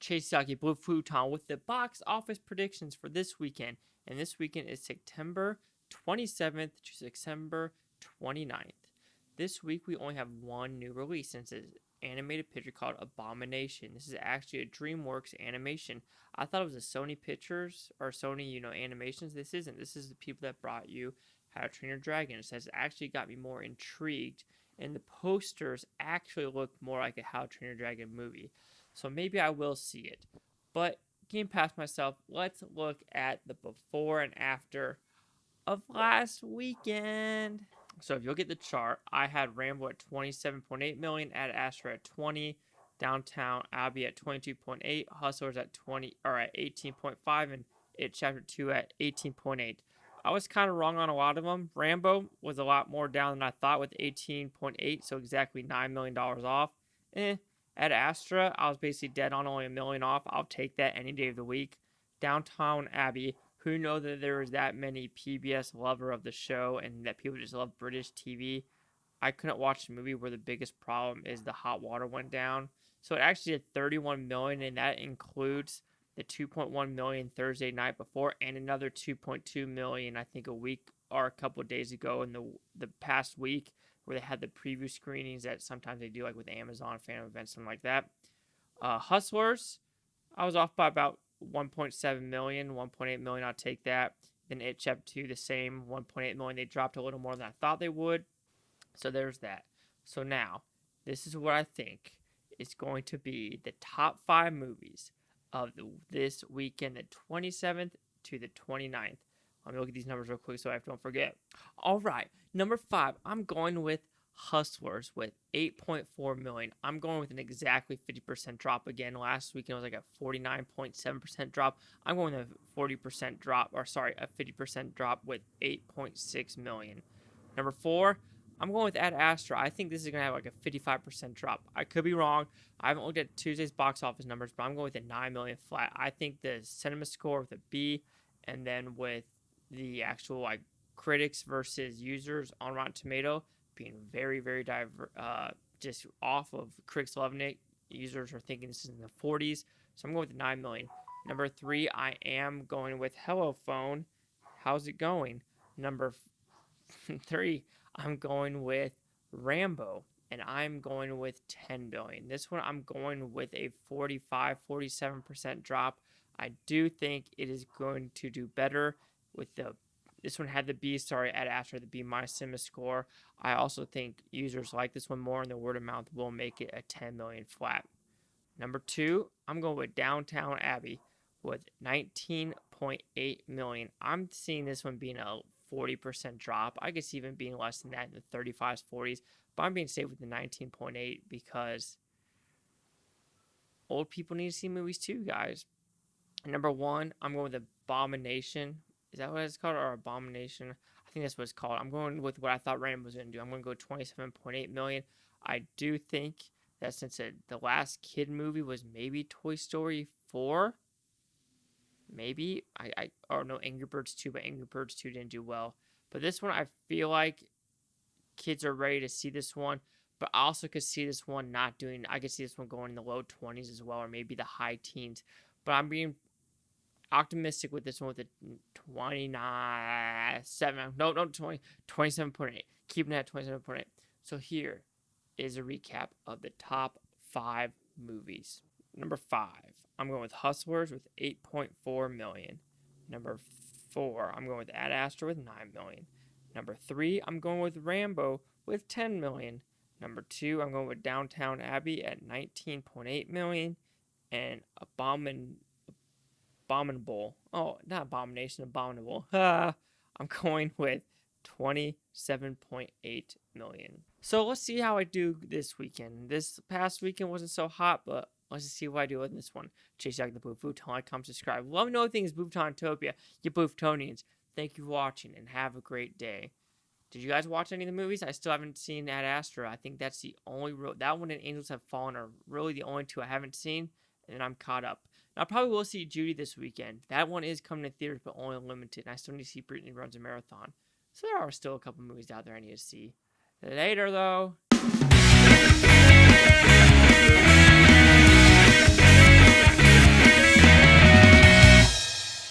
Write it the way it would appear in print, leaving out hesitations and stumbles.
Chase Lehocky, Blue Futon with the box office predictions for this weekend. And this weekend is September 27th to September 29th. This week we only have one new release, and it's an animated picture called Abomination. This is actually a DreamWorks animation. I thought it was a Sony Pictures or Sony, animations. This isn't. This is the people that brought you How to Train Your Dragon. It says actually got me more intrigued, and the posters actually look more like a How to Train Your Dragon movie. So maybe I will see it. But getting past myself, let's look at the before and after of last weekend. So if you'll get the chart, I had Rambo at 27.8 million, Ad Astra at 20, Downtown Abbey at 22.8, Hustlers at 18.5, and It Chapter 2 at 18.8. I was kind of wrong on a lot of them. Rambo was a lot more down than I thought with 18.8, so exactly $9 million off. Ad Astra, I was basically dead on, only $1 million off. I'll take that any day of the week. Downtown Abbey, who know that there was that many PBS lover of the show and that people just love British TV. I couldn't watch the movie where the biggest problem is the hot water went down. So it actually did 31 million, and that includes the 2.1 million Thursday night before and another 2.2 million, I think a week or a couple of days ago in the past week, where they had the preview screenings that sometimes they do, like with Amazon fan events, something like that. Hustlers, I was off by about 1.7 million, 1.8 million, I'll take that. Then It Chapter 2, the same, 1.8 million. They dropped a little more than I thought they would. So there's that. So now, this is what I think is going to be the top 5 movies of this weekend, the 27th to the 29th. Let me look at these numbers real quick so I don't forget. All right, number 5, I'm going with Hustlers with 8.4 million. I'm going with an exactly 50% drop again. Last weekend was like a 49.7% drop. I'm going with a 40% drop, a 50% drop with 8.6 million. Number 4, I'm going with Ad Astra. I think this is going to have like a 55% drop. I could be wrong. I haven't looked at Tuesday's box office numbers, but I'm going with a 9 million flat. I think the cinema score with a B, and then with the actual critics versus users on Rotten Tomato being very, very just off of critics loving it. Users are thinking this is in the 40s. So I'm going with 9 million. Number 3, I am going with Hello Phone. How's it going? Number 3, I'm going with Rambo, and I'm going with 10 billion. This one I'm going with a 47% drop. I do think it is going to do better with this one had the B, Ad Astra, the B- cinema score. I also think users like this one more, and the word of mouth will make it a 10 million flat. Number 2, I'm going with Downtown Abbey with 19.8 million. I'm seeing this one being a 40% drop. I guess even being less than that in the 35s, 40s, but I'm being safe with the 19.8 because old people need to see movies too, guys. Number 1, I'm going with Abomination. Is that what it's called? Or Abomination? I think that's what it's called. I'm going with what I thought Rambo was going to do. I'm going to go 27.8 million. I do think that since the last kid movie was maybe Toy Story 4, maybe or no, Angry Birds 2, but Angry Birds 2 didn't do well. But this one, I feel like kids are ready to see this one, but I also could see this one not doing. I could see this one going in the low 20s as well, or maybe the high teens. But I'm being optimistic with this one with a 27.8. Keeping it at 27.8. So here is a recap of the top 5 movies. Number 5, I'm going with Hustlers with 8.4 million. Number 4, I'm going with Ad Astra with 9 million. Number 3, I'm going with Rambo with 10 million. Number 2, I'm going with Downtown Abbey at 19.8 million. And Abominable. Oh, not Abomination, Abominable. I'm going with 27.8 million. So let's see how I do this weekend. This past weekend wasn't so hot, but let's just see what I do with this one. Chase Lehocky the Blue Futon. Like, comment, subscribe. Let me know things Booftopia. You Booftonians. Thank you for watching and have a great day. Did you guys watch any of the movies? I still haven't seen Ad Astra. I think that's the only that one and Angels Have Fallen are really the only 2 I haven't seen, and I'm caught up. Now, I probably will see Judy this weekend. That one is coming to theaters, but only limited. And I still need to see Brittany Runs a Marathon. So there are still a couple movies out there I need to see. Later, though.